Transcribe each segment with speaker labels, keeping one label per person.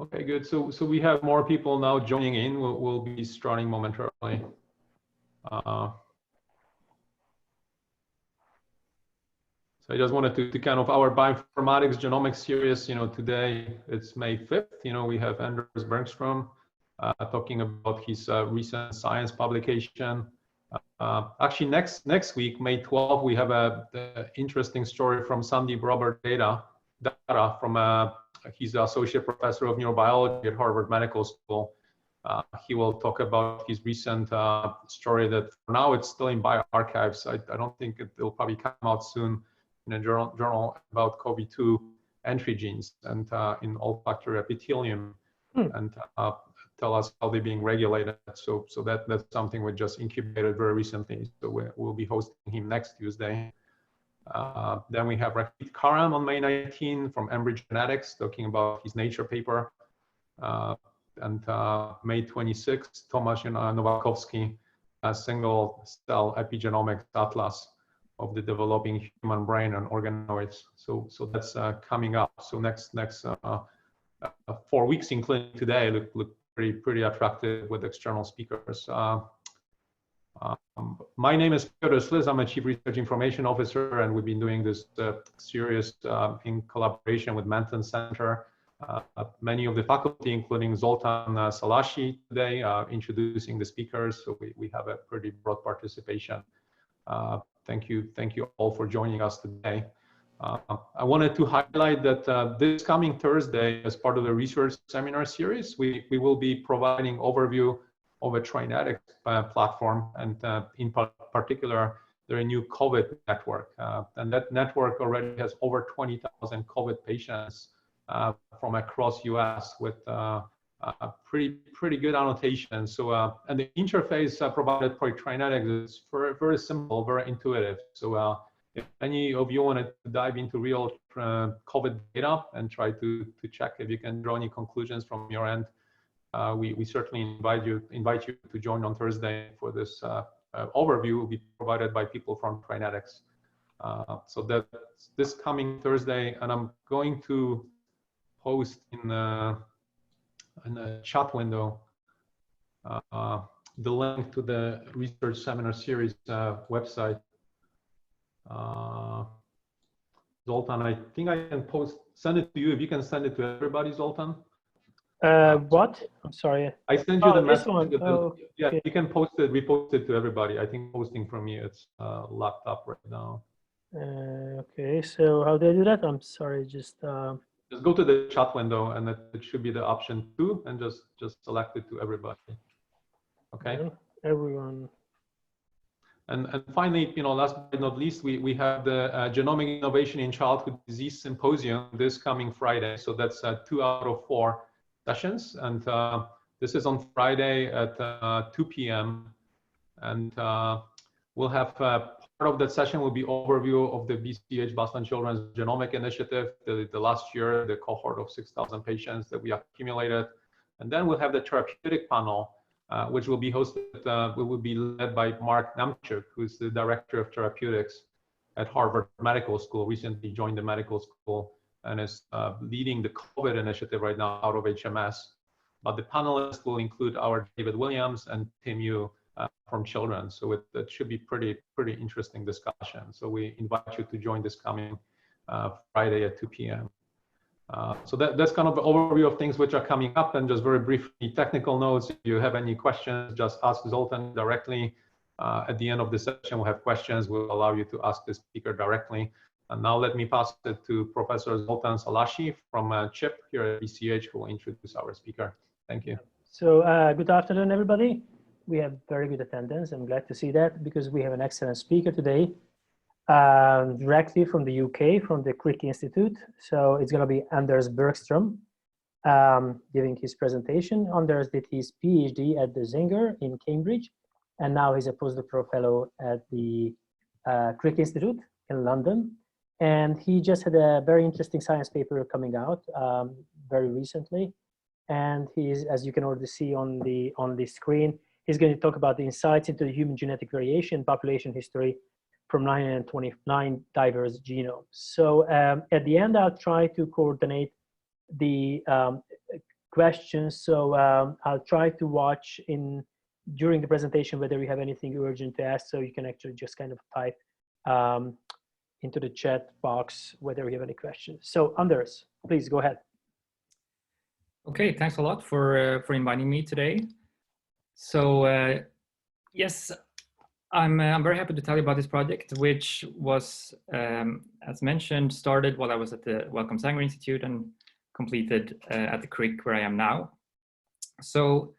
Speaker 1: Okay, good. So we have more people now joining in. We'll be starting momentarily. So I just wanted to kind of our bioinformatics genomics series, today it's May 5th. We have Anders Bergström talking about his recent science publication. Actually, next week, May 12th, we have the interesting story from Sandeep Robert Data from he's the associate professor of neurobiology at Harvard Medical School. He will talk about his recent story that for now it's still in bioarchives. I don't think it will probably come out soon in a journal about COVID-2 entry genes and in olfactory epithelium, and tell us how they're being regulated. So that's something we just incubated very recently. So we'll be hosting him next Tuesday. Then we have Rafid Karam on May 19 from Embry Genetics talking about his Nature paper. And May 26, Tomasz Nowakovsky, a single cell epigenomics atlas of the developing human brain and organoids. So that's coming up. So next 4 weeks, including today, look pretty attractive with external speakers. My name is Piotr Sliz. I'm a Chief Research Information Officer, and we've been doing this series in collaboration with Manton Center. Many of the faculty, including Zoltan Salashi today, introducing the speakers. So we have a pretty broad participation. Thank you all for joining us today. I wanted to highlight that this coming Thursday, as part of the research seminar series, we will be providing overview of a TriNetX platform, and in particular, their new COVID network. And that network already has over 20,000 COVID patients from across US with pretty good annotation. So, and the interface provided by TriNetX is very simple, very intuitive. So if any of you want to dive into real COVID data and try to check if you can draw any conclusions from your end, we certainly invite you to join on Thursday for this overview will be provided by people from TriNetX. So that's this coming Thursday, and I'm going to post in the chat window the link to the research seminar series website. Zoltan, I think I can send it to you. If you can send it to everybody, Zoltan.
Speaker 2: What? I'm sorry.
Speaker 1: I sent you the
Speaker 2: this
Speaker 1: message.
Speaker 2: one.
Speaker 1: Yeah,
Speaker 2: okay.
Speaker 1: you can repost it to everybody. I think posting from me, it's laptop right now.
Speaker 2: Okay, so how do I do that? I'm sorry, just
Speaker 1: go to the chat window, and it should be the option 2, and just select it to everybody. Okay.
Speaker 2: Yeah, everyone.
Speaker 1: And finally, last but not least, we have the Genomic Innovation in Childhood Disease Symposium this coming Friday. So that's 2 out of 4 sessions, and this is on Friday at 2 p.m. And we'll have part of that session will be overview of the BCH Boston Children's Genomic Initiative, the last year, the cohort of 6,000 patients that we accumulated. And then we'll have the therapeutic panel, which will be hosted, will be led by Mark Namchuk, who's the Director of Therapeutics at Harvard Medical School, recently joined the medical school, and is leading the COVID initiative right now out of HMS. But the panelists will include our David Williams and Tim Yu from Children. So it should be pretty interesting discussion. So we invite you to join this coming Friday at 2 p.m. So that's kind of the overview of things which are coming up, and just very briefly technical notes. If you have any questions, just ask Zoltan directly. At the end of the session, we'll have questions. We'll allow you to ask the speaker directly. And now let me pass it to Professor Zoltan Salashi from CHIP here at BCH, who will introduce our speaker. Thank you.
Speaker 2: So good afternoon, everybody. We have very good attendance. I'm glad to see that, because we have an excellent speaker today, directly from the UK, from the Crick Institute. So it's going to be Anders Bergström giving his presentation. Anders did his PhD at the Zinger in Cambridge, and now he's a postdoctoral fellow at the Crick Institute in London. And he just had a very interesting science paper coming out very recently. And he's, as you can already see on the screen, he's going to talk about the insights into the human genetic variation population history from 929 diverse genomes. So at the end, I'll try to coordinate the questions. So I'll try to watch during the presentation whether you have anything urgent to ask, so you can actually just kind of type into the chat box whether you have any questions. So Anders, please go ahead.
Speaker 3: Okay, thanks a lot for inviting me today. So yes, I'm very happy to tell you about this project, which was, as mentioned, started while I was at the Wellcome Sanger Institute and completed at the Crick, where I am now. So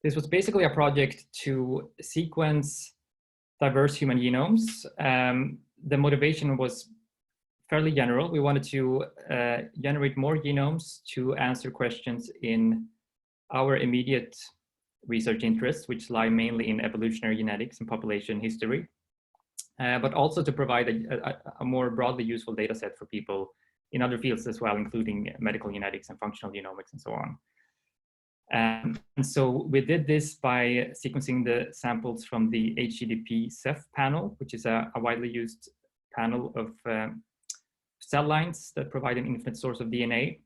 Speaker 3: this was basically a project to sequence diverse human genomes. The motivation was fairly general. We wanted to generate more genomes to answer questions in our immediate research interests, which lie mainly in evolutionary genetics and population history, but also to provide a more broadly useful data set for people in other fields as well, including medical genetics and functional genomics and so on. And so we did this by sequencing the samples from the HGDP-Ceph panel, which is a widely used panel of cell lines that provide an infinite source of DNA.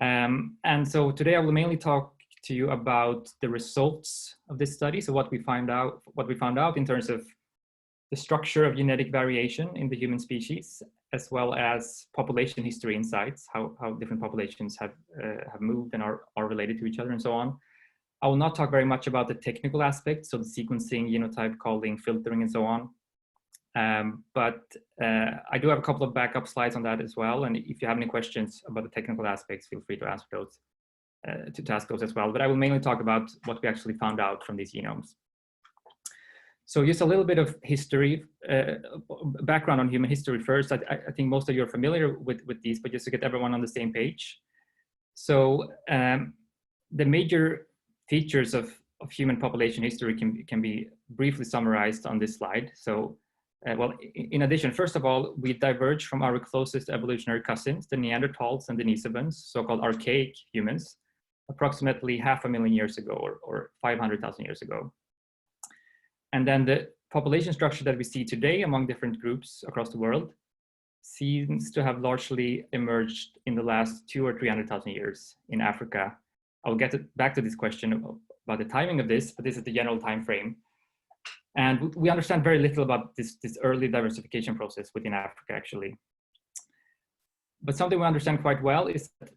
Speaker 3: And so today I will mainly talk to you about the results of this study. So what we found out in terms of the structure of genetic variation in the human species, as well as population history insights, how different populations have moved and are related to each other and so on. I will not talk very much about the technical aspects, so the sequencing, genotype calling, filtering, and so on. But I do have a couple of backup slides on that as well. And if you have any questions about the technical aspects, feel free to ask those. To ask those as well, but I will mainly talk about what we actually found out from these genomes. So just a little bit of history, background on human history first. I think most of you are familiar with these, but just to get everyone on the same page. So the major features of human population history can be briefly summarized on this slide. So, well, in addition, first of all, we diverged from our closest evolutionary cousins, the Neanderthals and Denisovans, so-called archaic humans, approximately 500,000 years ago, or 500,000 years ago. And then the population structure that we see today among different groups across the world seems to have largely emerged in the last 200,000 or 300,000 years in Africa. I'll get back to this question about the timing of this, but this is the general time frame. And we understand very little about this early diversification process within Africa, actually. But something we understand quite well is that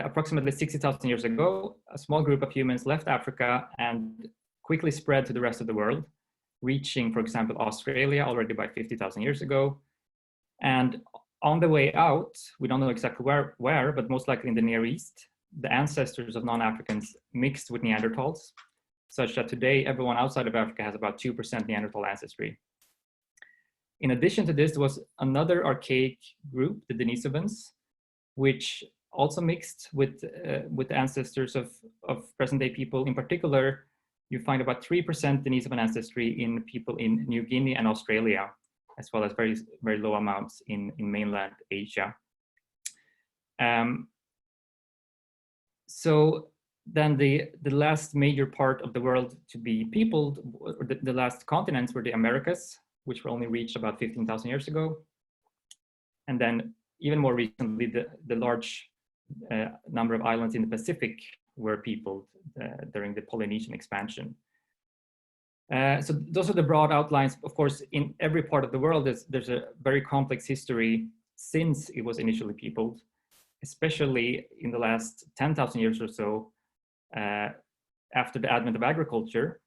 Speaker 3: approximately 60,000 years ago, a small group of humans left Africa and quickly spread to the rest of the world, reaching, for example, Australia already by 50,000 years ago. And on the way out, we don't know exactly where, but most likely in the Near East, the ancestors of non-Africans mixed with Neanderthals, such that today everyone outside of Africa has about 2% Neanderthal ancestry. In addition to this, there was another archaic group, the Denisovans, which also mixed with ancestors of present-day people. In particular, you find about 3% Denisovan ancestry in people in New Guinea and Australia, as well as very, very low amounts in mainland Asia. So then the last major part of the world to be peopled, or the last continents, were the Americas, which were only reached about 15,000 years ago. And then even more recently, the large number of islands in the Pacific were peopled during the Polynesian expansion. So those are the broad outlines. Of course, in every part of the world, there's a very complex history since it was initially peopled, especially in the last 10,000 years or so, after the advent of agriculture.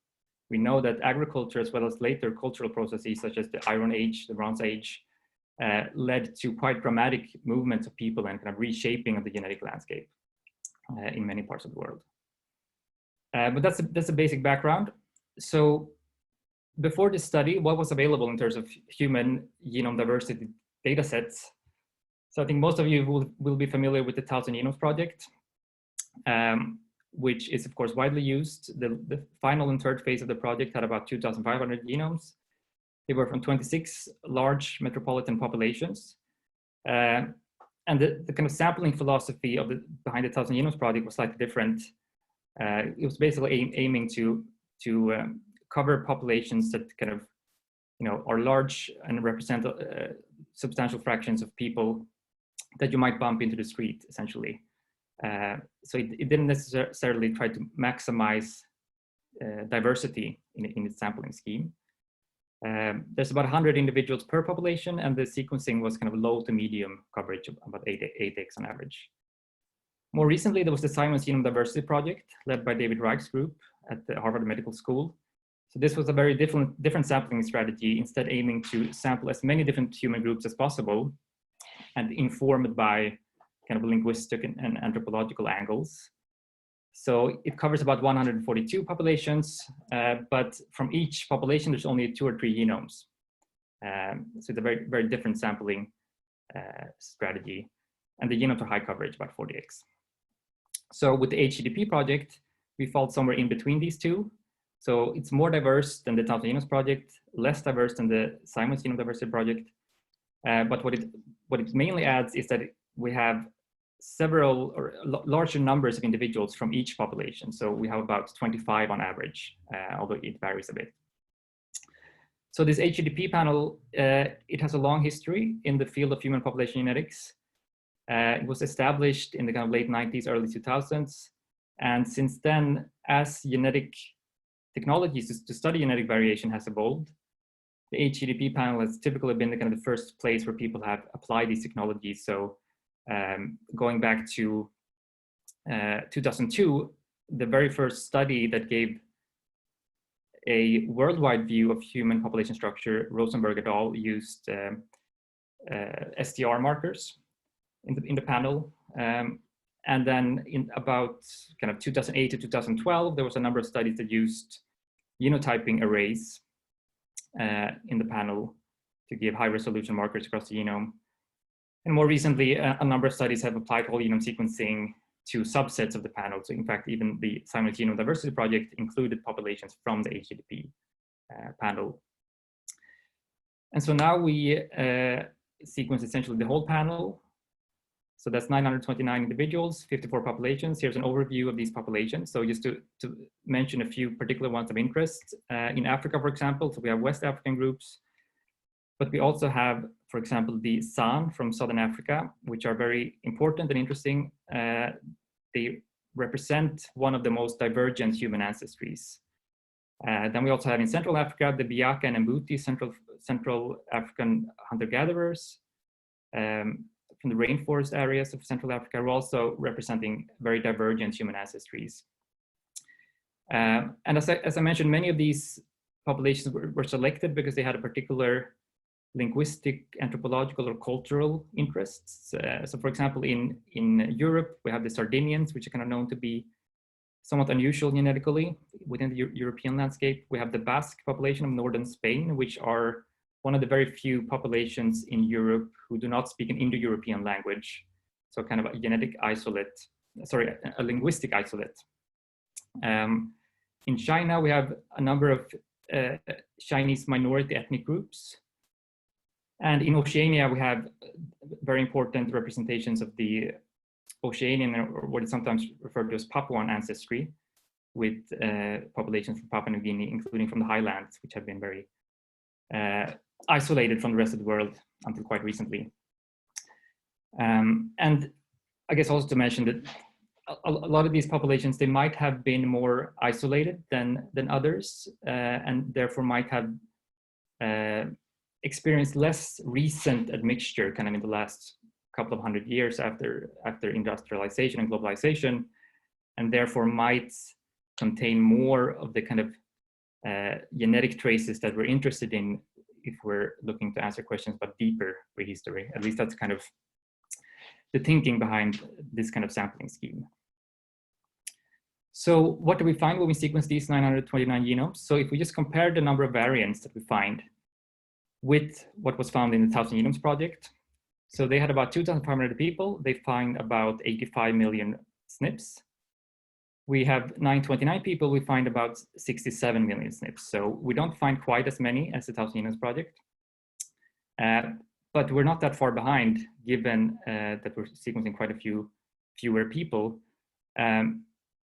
Speaker 3: We know that agriculture, as well as later cultural processes such as the Iron Age, the Bronze Age, led to quite dramatic movements of people and kind of reshaping of the genetic landscape in many parts of the world. But that's a basic background. So before this study, what was available in terms of human genome diversity data sets? So I think most of you will be familiar with the 1,000 Genomes Project, which is of course widely used. The final and third phase of the project had about 2,500 genomes. They were from 26 large metropolitan populations. And the kind of sampling philosophy of behind the 1,000 Genomes Project was slightly different. It was basically aiming to cover populations that kind of, are large and represent substantial fractions of people that you might bump into the street, essentially. So it didn't necessarily try to maximize diversity in its sampling scheme. There's about 100 individuals per population, and the sequencing was kind of low to medium coverage of about 8x on average. More recently, there was the Simon's Genome Diversity Project led by David Reich's group at the Harvard Medical School. So this was a very different sampling strategy, instead aiming to sample as many different human groups as possible and informed by kind of linguistic and anthropological angles. So it covers about 142 populations, but from each population, there's only 2 or 3 genomes. So it's a very, very different sampling strategy. And the genomes are high coverage, about 40x. So with the HGDP project, we fall somewhere in between these two. So it's more diverse than the 1000 Genomes project, less diverse than the Simon's Genome Diversity project. But what it mainly adds is that we have several or larger numbers of individuals from each population. So we have about 25 on average, although it varies a bit. So this HGDP panel, it has a long history in the field of human population genetics. It was established in the kind of late 90s, early 2000s. And since then, as genetic technologies to study genetic variation has evolved, the HGDP panel has typically been the kind of the first place where people have applied these technologies. So going back to 2002, the very first study that gave a worldwide view of human population structure, Rosenberg et al. Used STR markers in the panel. And then in about kind of 2008 to 2012, there was a number of studies that used genotyping arrays in the panel to give high resolution markers across the genome. And more recently, a number of studies have applied whole genome sequencing to subsets of the panel. So in fact, even the Simon's Genome Diversity Project included populations from the HGDP panel. And so now we sequence essentially the whole panel. So that's 929 individuals, 54 populations. Here's an overview of these populations. So just to mention a few particular ones of interest. In Africa, for example, so we have West African groups, but we also have, for example, the San from Southern Africa, which are very important and interesting. They represent one of the most divergent human ancestries. Then we also have in Central Africa, the Biaka and Mbuti, Central African hunter-gatherers. From the rainforest areas of Central Africa are also representing very divergent human ancestries. And as I mentioned, many of these populations were selected because they had a particular linguistic, anthropological, or cultural interests. So for example, in Europe, we have the Sardinians, which are kind of known to be somewhat unusual genetically within the European landscape. We have the Basque population of northern Spain, which are one of the very few populations in Europe who do not speak an Indo-European language. So kind of a genetic isolate, sorry, a linguistic isolate. In China, we have a number of Chinese minority ethnic groups. And in Oceania, we have very important representations of the Oceanian, or what is sometimes referred to as Papuan ancestry, with populations from Papua New Guinea, including from the highlands, which have been very isolated from the rest of the world until quite recently. And I guess also to mention that a lot of these populations, they might have been more isolated than others, and therefore might have experienced less recent admixture kind of in the last couple of 100 years after industrialization and globalization, and therefore might contain more of the kind of genetic traces that we're interested in if we're looking to answer questions about deeper prehistory. At least that's kind of the thinking behind this kind of sampling scheme. So what do we find when we sequence these 929 genomes? So if we just compare the number of variants that we find with what was found in the 1000 Genomes project, so they had about 2,500 people. They find about 85 million SNPs. We have 929 people, we find about 67 million SNPs. So we don't find quite as many as the 1000 Genomes project, but we're not that far behind given that we're sequencing quite a fewer people.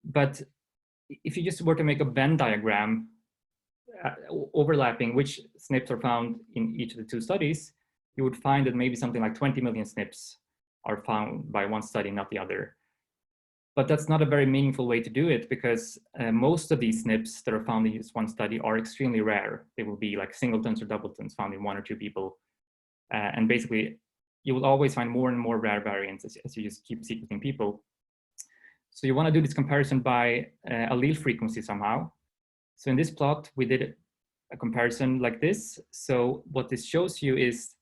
Speaker 3: But if you just were to make a Venn diagram overlapping which SNPs are found in each of the two studies, you would find that maybe something like 20 million SNPs are found by one study, not the other. But that's not a very meaningful way to do it, because most of these SNPs that are found in this one study are extremely rare. They will be like singletons or doubletons found in 1 or 2 people. And basically, you will always find more and more rare variants as you just keep sequencing people. So you want to do this comparison by allele frequency somehow. So in this plot, we did a comparison like this. So what this shows you is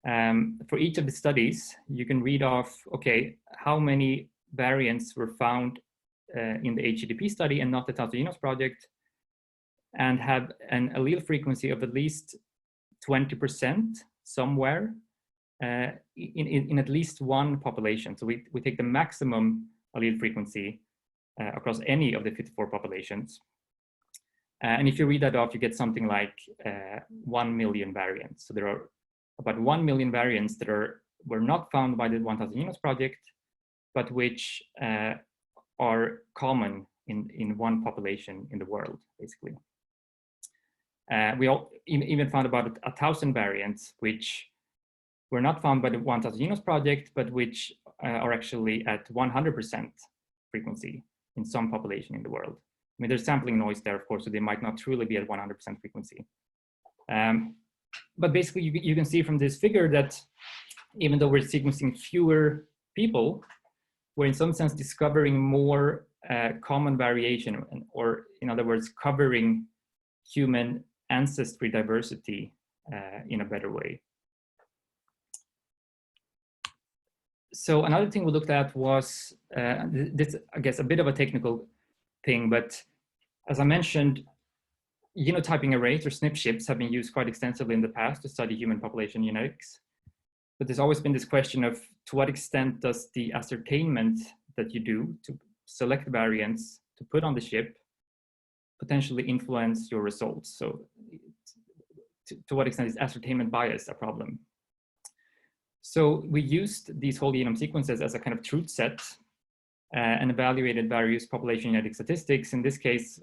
Speaker 3: for each of the studies, you can read off, okay, how many variants were found in the HGDP study and not the Thousand Genomes Project, and have an allele frequency of at least 20% somewhere in at least one population. So we take the maximum allele frequency across any of the 54 populations. And if you read that off, you get something like 1 million variants. So there are about 1 million variants that were not found by the 1000 Genomes Project, but which are common in one population in the world, basically. We even found about 1,000 variants which were not found by the 1000 Genomes Project, but which are actually at 100% frequency in some population in the world. I mean, there's sampling noise there, of course, so they might not truly be at 100% frequency. But basically, you can see from this figure that even though we're sequencing fewer people, we're in some sense discovering more common variation, or in other words, covering human ancestry diversity in a better way. So another thing we looked at was, this, I guess, a bit of a technical thing, but as I mentioned, genotyping arrays or SNP ships have been used quite extensively in the past to study human population genetics. But there's always been this question of to what extent does the ascertainment that you do to select variants to put on the ship potentially influence your results? So to what extent is ascertainment bias a problem? So we used these whole genome sequences as a kind of truth set and evaluated various population genetic statistics. In this case,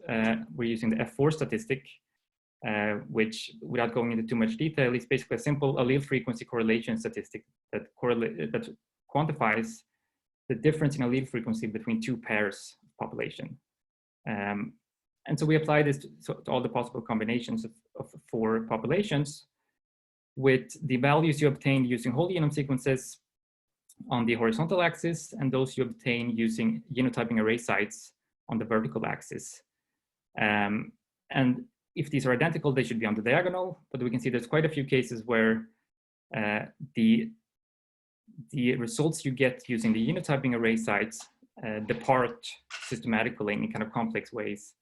Speaker 3: we're using the F4 statistic, which, without going into too much detail, is basically a simple allele frequency correlation statistic that quantifies the difference in allele frequency between 2 pairs of population. And so we apply this to all the possible combinations of 4 populations, with the values you obtain using whole genome sequences on the horizontal axis, and those you obtain using genotyping array sites on the vertical axis. And if these are identical, they should be on the diagonal, but we can see there's quite a few cases where the results you get using the genotyping array sites depart systematically in kind of complex ways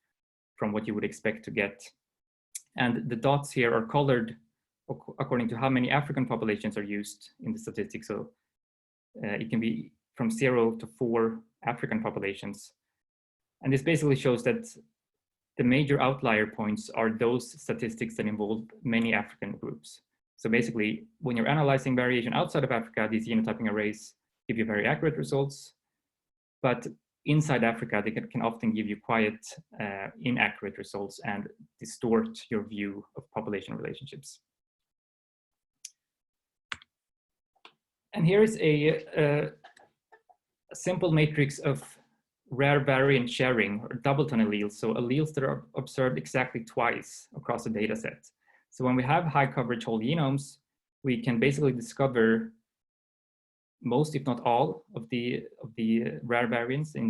Speaker 3: from what you would expect to get. And the dots here are colored according to how many African populations are used in the statistics. So it can be from 0 to 4 African populations. And this basically shows that the major outlier points are those statistics that involve many African groups. So basically, when you're analyzing variation outside of Africa, these genotyping arrays give you very accurate results. But inside Africa, they can often give you quite inaccurate results and distort your view of population relationships. And here is a simple matrix of rare variant sharing, or doubleton alleles, so alleles that are observed exactly twice across the data set. So when we have high coverage whole genomes, we can basically discover most, if not all, of the rare variants, at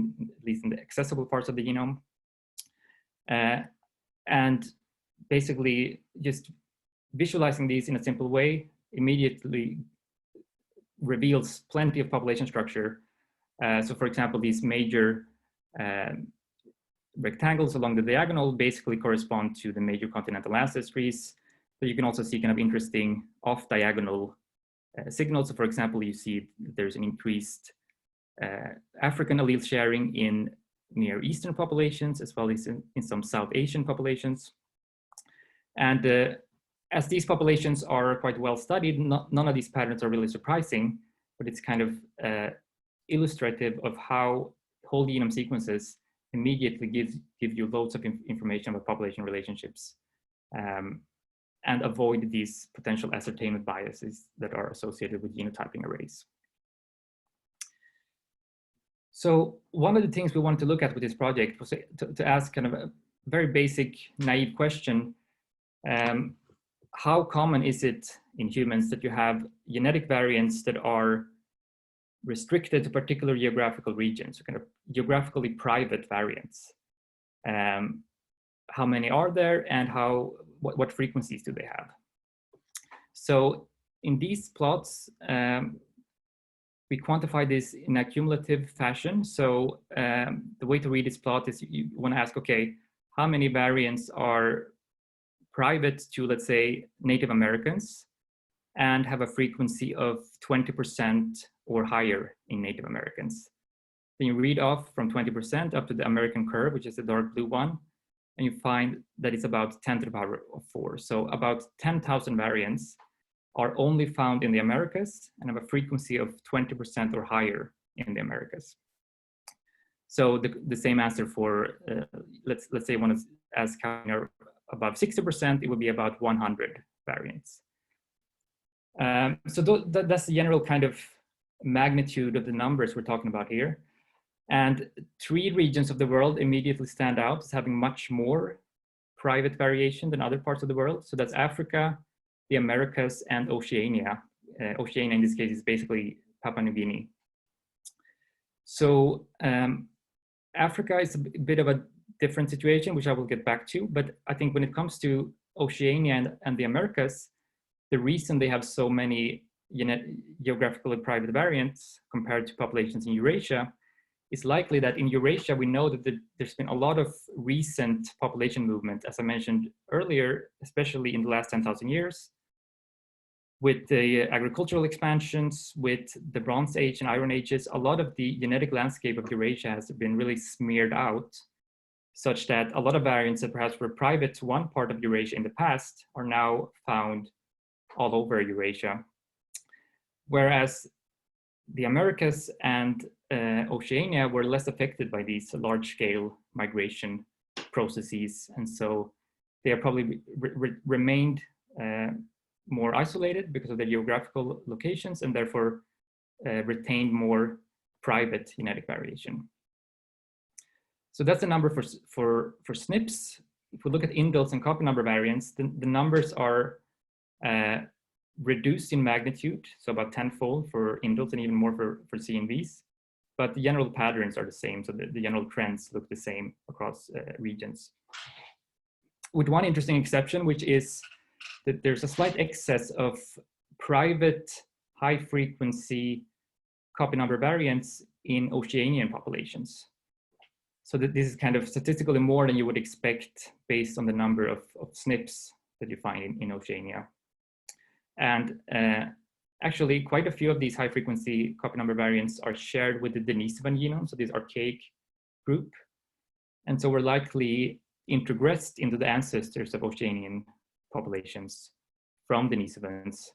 Speaker 3: least in the accessible parts of the genome. And basically just visualizing these in a simple way immediately reveals plenty of population structure. So for example, these major rectangles along the diagonal basically correspond to the major continental ancestries. But you can also see kind of interesting off-diagonal signals. So for example, you see there's an increased African allele sharing in Near Eastern populations, as well as in some South Asian populations. And as these populations are quite well studied, none of these patterns are really surprising, but it's kind of illustrative of how whole genome sequences immediately give you loads of information about population relationships and avoid these potential ascertainment biases that are associated with genotyping arrays. So one of the things we wanted to look at with this project was to ask kind of a very basic, naive question. How common is it in humans that you have genetic variants that are restricted to particular geographical regions, so kind of geographically private variants? How many are there, and what frequencies do they have? So in these plots, we quantify this in a cumulative fashion. So the way to read this plot is you want to ask, okay, how many variants are private to, let's say, Native Americans and have a frequency of 20% or higher in Native Americans? Then you read off from 20% up to the American curve, which is the dark blue one, and you find that it's about 10 to the power of 4. So about 10,000 variants are only found in the Americas and have a frequency of 20% or higher in the Americas. So the same answer for, let's say one is as counting above 60%, it would be about 100 variants. So that's the general kind of magnitude of the numbers we're talking about here. And 3 regions of the world immediately stand out as having much more private variation than other parts of the world. So that's Africa, the Americas, and Oceania. Oceania in this case is basically Papua New Guinea. So Africa is a bit of a different situation, which I will get back to. But I think when it comes to Oceania and the Americas, the reason they have so many geographically private variants compared to populations in Eurasia is likely that in Eurasia, we know that there's been a lot of recent population movement, as I mentioned earlier, especially in the last 10,000 years, with the agricultural expansions, with the Bronze Age and Iron Ages. A lot of the genetic landscape of Eurasia has been really smeared out, such that a lot of variants that perhaps were private to one part of Eurasia in the past are now found all over Eurasia. Whereas the Americas and Oceania were less affected by these large-scale migration processes, and so they have probably remained more isolated because of their geographical locations, and therefore retained more private genetic variation. So that's the number for SNPs. If we look at indels and copy number variants, the numbers are reduced in magnitude, so about 10-fold for indels and even more for CNVs. But the general patterns are the same, so the general trends look the same across regions. With one interesting exception, which is that there's a slight excess of private high-frequency copy number variants in Oceanian populations. So that this is kind of statistically more than you would expect based on the number of SNPs that you find in Oceania. And actually, quite a few of these high-frequency copy number variants are shared with the Denisovan genome, so this archaic group. And so we're likely introgressed into the ancestors of Oceanian populations from Denisovans.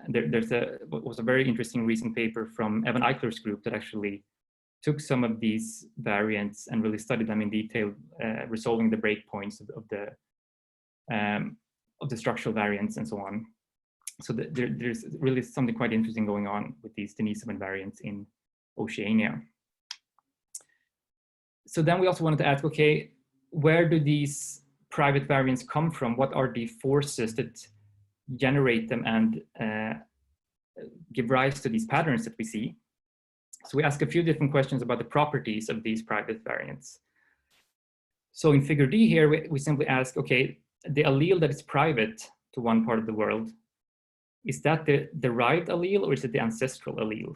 Speaker 3: There was a very interesting recent paper from Evan Eichler's group that actually took some of these variants and really studied them in detail, resolving the breakpoints of the structural variants and so on. So there's really something quite interesting going on with these Denisovan variants in Oceania. So then we also wanted to ask, okay, where do these private variants come from? What are the forces that generate them and give rise to these patterns that we see? So we ask a few different questions about the properties of these private variants. So in figure D here, we simply ask, okay, the allele that is private to one part of the world, is that the derived allele or is it the ancestral allele?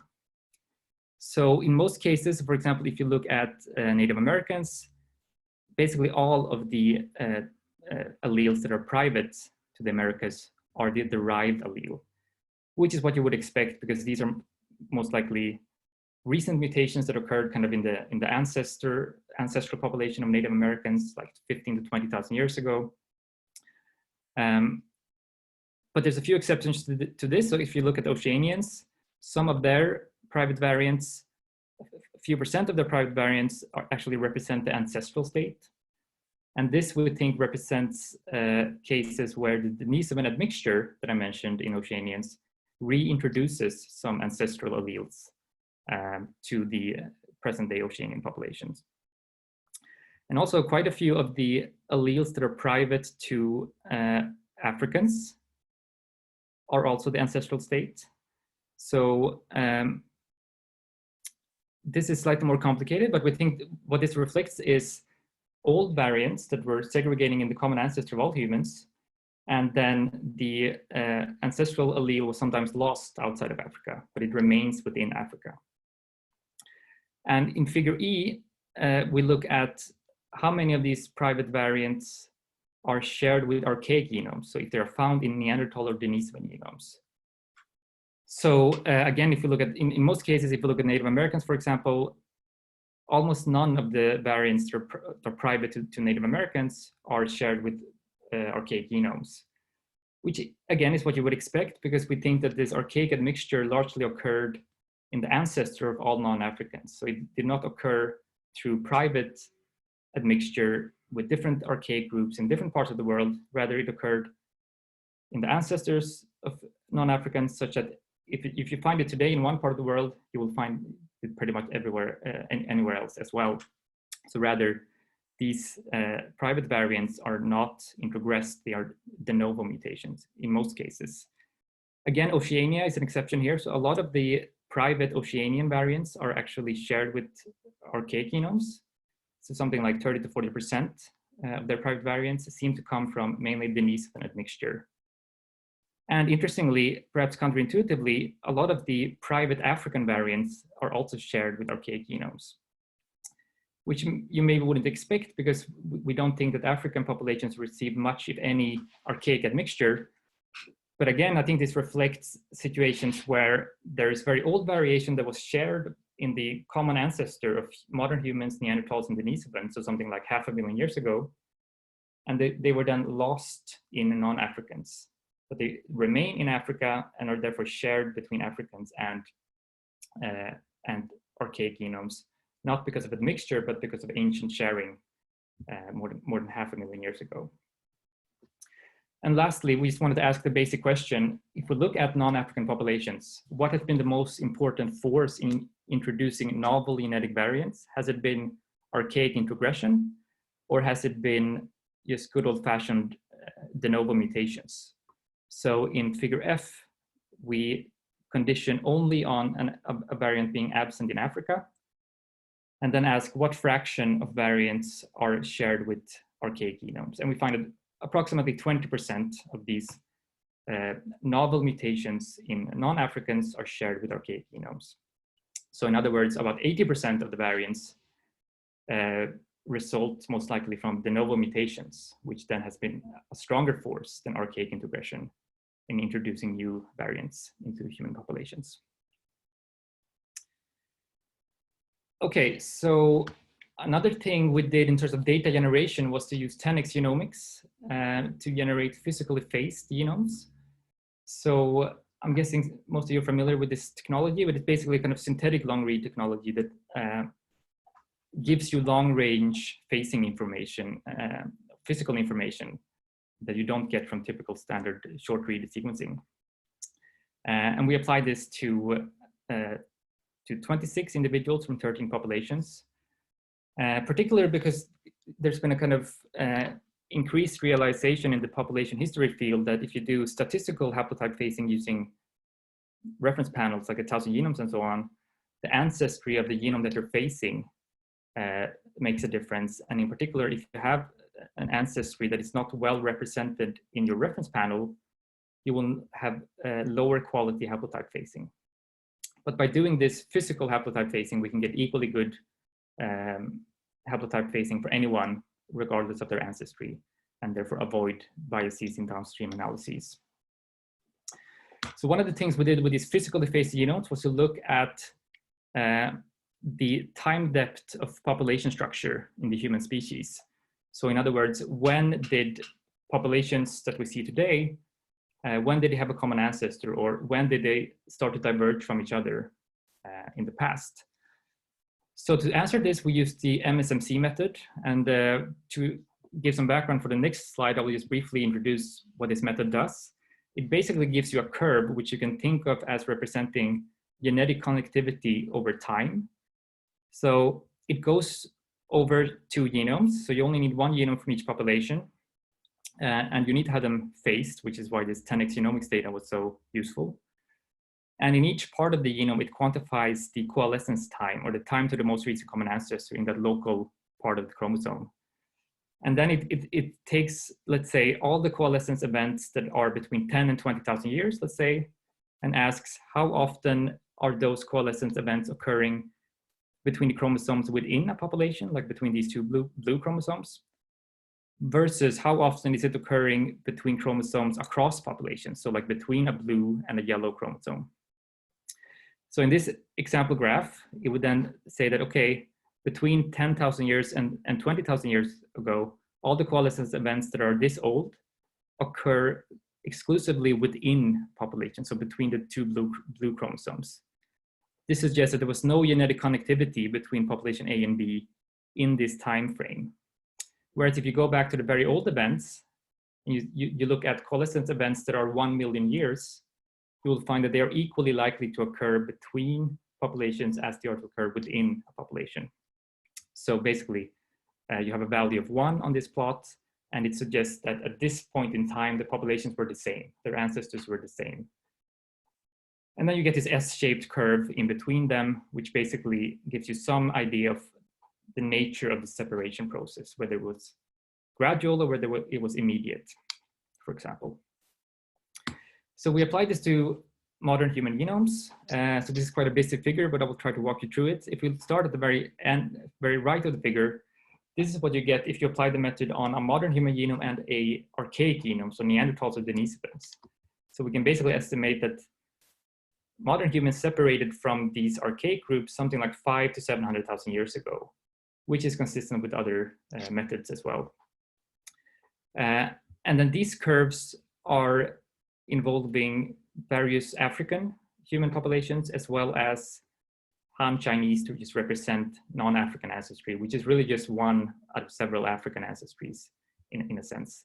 Speaker 3: So in most cases, for example, if you look at Native Americans, basically all of the alleles that are private to the Americas are the derived allele, which is what you would expect because these are most likely recent mutations that occurred kind of in the ancestral population of Native Americans like 15 to 20,000 years ago. But there's a few exceptions to this. So if you look at Oceanians, some of their private variants, a few percent of their private variants actually represent the ancestral state. And this we think represents cases where the Denisovan admixture that I mentioned in Oceanians reintroduces some ancestral alleles to the present-day Oceanian populations. And also quite a few of the alleles that are private to Africans are also the ancestral state. So this is slightly more complicated, but we think what this reflects is old variants that were segregating in the common ancestor of all humans, and then the ancestral allele was sometimes lost outside of Africa, but it remains within Africa. And in figure E, we look at how many of these private variants are shared with archaic genomes, so if they are found in Neanderthal or Denisovan genomes. So again, if you look at, in most cases, if you look at Native Americans, for example, almost none of the variants that are private to Native Americans are shared with archaic genomes, which again is what you would expect, because we think that this archaic admixture largely occurred in the ancestor of all non-Africans. So it did not occur through private admixture with different archaic groups in different parts of the world. Rather, it occurred in the ancestors of non-Africans, such that if you find it today in one part of the world, you will find it pretty much everywhere and anywhere else as well. So rather, these private variants are not introgressed, they are de novo mutations in most cases. Again, Oceania is an exception here. So a lot of the private Oceanian variants are actually shared with archaic genomes. So something like 30 to 40% of their private variants seem to come from mainly Denisovan admixture. And interestingly, perhaps counterintuitively, a lot of the private African variants are also shared with archaic genomes, which you maybe wouldn't expect, because we don't think that African populations receive much, if any, archaic admixture. But again, I think this reflects situations where there is very old variation that was shared in the common ancestor of modern humans, Neanderthals, and Denisovans, so something like 500,000 years ago. And they were then lost in non-Africans, but they remain in Africa and are therefore shared between Africans and archaic genomes, not because of admixture, but because of ancient sharing more than 500,000 years ago. And lastly, we just wanted to ask the basic question: if we look at non-African populations, what has been the most important force in introducing novel genetic variants? Has it been archaic introgression, or has it been just good old-fashioned de novo mutations? So in figure F, we condition only on a variant being absent in Africa, and then ask what fraction of variants are shared with archaic genomes. And we find that approximately 20% of these novel mutations in non-Africans are shared with archaic genomes. So in other words, about 80% of the variants result most likely from de novo mutations, which then has been a stronger force than archaic introgression in introducing new variants into human populations. Okay, so another thing we did in terms of data generation was to use 10x genomics to generate physically phased genomes. So I'm guessing most of you are familiar with this technology, but it's basically kind of synthetic long-read technology that gives you long-range phasing information, physical information that you don't get from typical standard short-read sequencing. And we applied this to 26 individuals from 13 populations, particularly because there's been a kind of increased realization in the population history field that if you do statistical haplotype phasing using reference panels like 1,000 genomes and so on, the ancestry of the genome that you're phasing makes a difference. And in particular, if you have an ancestry that is not well represented in your reference panel, you will have lower quality haplotype phasing. But by doing this physical haplotype phasing, we can get equally good haplotype phasing for anyone, regardless of their ancestry, and therefore avoid biases in downstream analyses. So one of the things we did with these physically phased genomes was to look at the time depth of population structure in the human species. So in other words, when did populations that we see today, when did they have a common ancestor, or when did they start to diverge from each other in the past? So to answer this, we used the MSMC method. And to give some background for the next slide, I will just briefly introduce what this method does. It basically gives you a curve, which you can think of as representing genetic connectivity over time. So it goes over 2 genomes. So you only need 1 genome from each population. And you need to have them phased, which is why this 10x genomics data was so useful. And in each part of the genome, it quantifies the coalescence time, or the time to the most recent common ancestor in that local part of the chromosome. And then it takes, let's say, all the coalescence events that are between 10 and 20,000 years, let's say, and asks how often are those coalescence events occurring between the chromosomes within a population, like between these 2 blue chromosomes, versus how often is it occurring between chromosomes across populations, so like between a blue and a yellow chromosome. So in this example graph, it would then say that, okay, between 10,000 years and 20,000 years ago, all the coalescence events that are this old occur exclusively within populations, so between the 2 blue chromosomes. This suggests that there was no genetic connectivity between population A and B in this time frame. Whereas if you go back to the very old events, and you look at coalescence events that are 1 million years, you will find that they are equally likely to occur between populations as they are to occur within a population. So basically, you have a value of 1 on this plot, and it suggests that at this point in time, the populations were the same. Their ancestors were the same. And then you get this S-shaped curve in between them, which basically gives you some idea of the nature of the separation process, whether it was gradual or whether it was immediate, for example. So we applied this to modern human genomes. So this is quite a basic figure, but I will try to walk you through it. If we start at the very end, very right of the figure, this is what you get if you apply the method on a modern human genome and a archaic genome, so Neanderthals or Denisovans. So we can basically estimate that modern humans separated from these archaic groups something like 500 to 700,000 years ago, which is consistent with other methods as well. And then these curves are involving various African human populations, as well as Han Chinese to just represent non-African ancestry, which is really just one out of several African ancestries in a sense.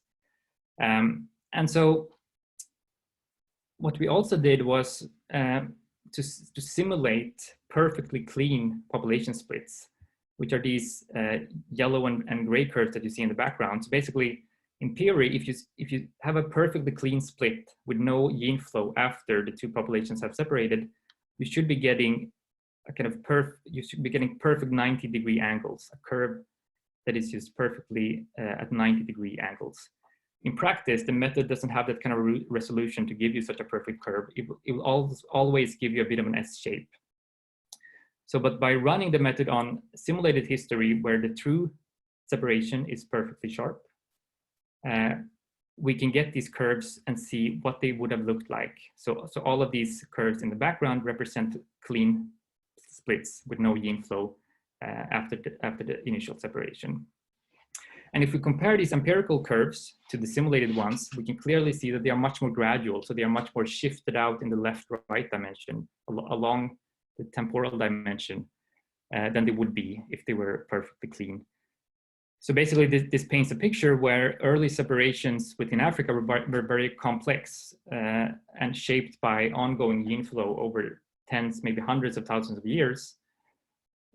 Speaker 3: And so what we also did was to simulate perfectly clean population splits, which are these yellow and gray curves that you see in the background. So basically, in theory, if you have a perfectly clean split with no gene flow after the 2 populations have separated, you should be getting a kind of perfect 90-degree angles, a curve that is just perfectly at 90-degree angles. In practice, the method doesn't have that kind of resolution to give you such a perfect curve. It will always give you a bit of an S shape. So, but by running the method on simulated history where the true separation is perfectly sharp, we can get these curves and see what they would have looked like. So all of these curves in the background represent clean splits with no gene flow after the initial separation. And if we compare these empirical curves to the simulated ones, we can clearly see that they are much more gradual. So they are much more shifted out in the left-right dimension along the temporal dimension than they would be if they were perfectly clean. So basically, this paints a picture where early separations within Africa were very complex and shaped by ongoing gene flow over tens, maybe hundreds of thousands of years.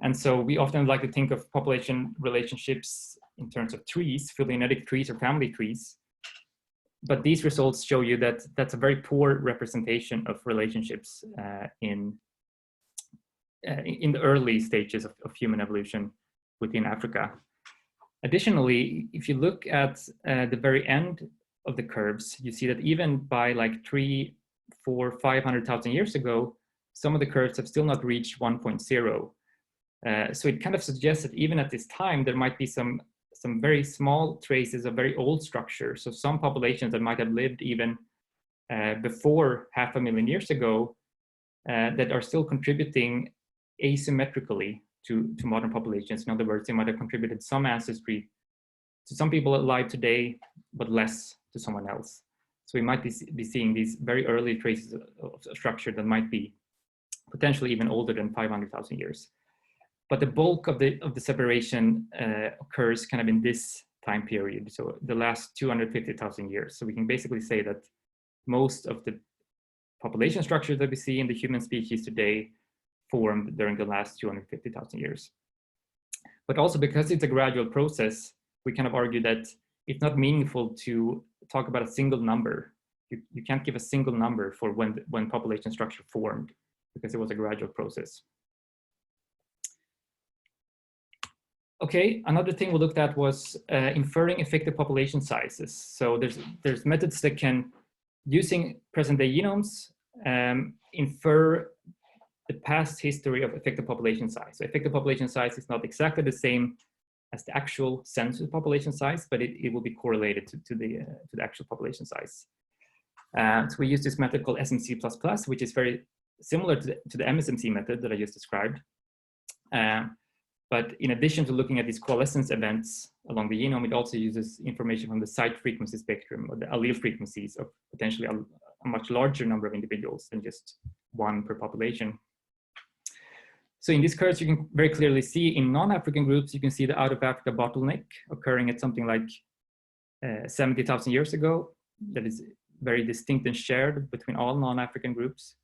Speaker 3: And so we often like to think of population relationships in terms of trees, phylogenetic trees or family trees. But these results show you that that's a very poor representation of relationships in the early stages of human evolution within Africa. Additionally, if you look at the very end of the curves, you see that even by like 300, 400, 500,000 years ago, some of the curves have still not reached 1.0. So it kind of suggests that even at this time, there might be some very small traces of very old structure. So some populations that might have lived even before 500,000 years ago that are still contributing asymmetrically to modern populations. In other words, they might have contributed some ancestry to some people alive today, but less to someone else. So we might be seeing these very early traces of structure that might be potentially even older than 500,000 years. But the bulk of the separation occurs kind of in this time period, so the last 250,000 years. So we can basically say that most of the population structure that we see in the human species today formed during the last 250,000 years. But also because it's a gradual process, we kind of argue that it's not meaningful to talk about a single number. You can't give a single number for when population structure formed, because it was a gradual process. Okay, another thing we looked at was inferring effective population sizes. So there's methods that can, using present-day genomes, infer the past history of effective population size. So effective population size is not exactly the same as the actual census population size, but it will be correlated to the actual population size. So we use this method called SMC++, which is very similar to the MSMC method that I just described. But in addition to looking at these coalescence events along the genome, it also uses information from the site frequency spectrum, or the allele frequencies of potentially a much larger number of individuals than just one per population. So in these curves, you can very clearly see in non-African groups, you can see the out of Africa bottleneck occurring at something like 70,000 years ago. That is very distinct and shared between all non-African groups.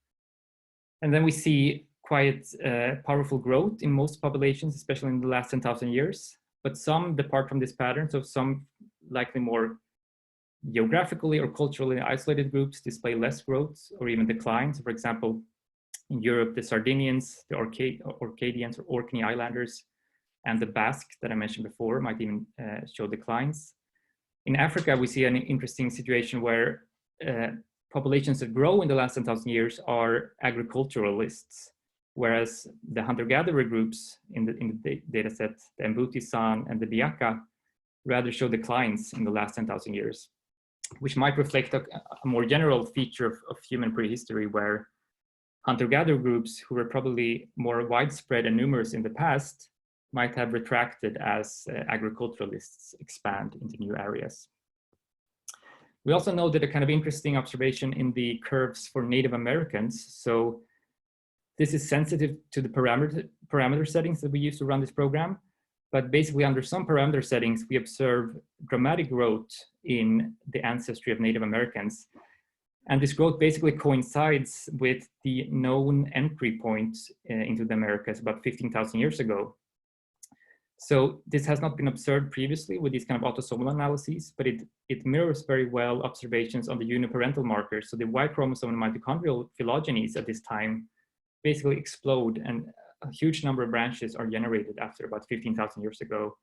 Speaker 3: And then we see quite powerful growth in most populations, especially in the last 10,000 years. But some depart from this pattern, so some likely more geographically or culturally isolated groups display less growth or even decline. So for example, in Europe, the Sardinians, the Orcadians or Orkney Islanders, and the Basque that I mentioned before might even show declines. In Africa, we see an interesting situation where populations that grow in the last 10,000 years are agriculturalists, whereas the hunter-gatherer groups in the data set, the Mbuti, San, and the Biaka, rather show declines in the last 10,000 years, which might reflect a more general feature of human prehistory, where hunter-gatherer groups who were probably more widespread and numerous in the past might have retracted as agriculturalists expand into new areas. We also noted a kind of interesting observation in the curves for Native Americans. So this is sensitive to the parameter settings that we use to run this program. But basically under some parameter settings, we observe dramatic growth in the ancestry of Native Americans. And this growth basically coincides with the known entry point into the Americas about 15,000 years ago. So this has not been observed previously with these kind of autosomal analyses, but it mirrors very well observations on the uniparental markers. So the Y chromosome and mitochondrial phylogenies at this time basically explode, and a huge number of branches are generated after about 15,000 years ago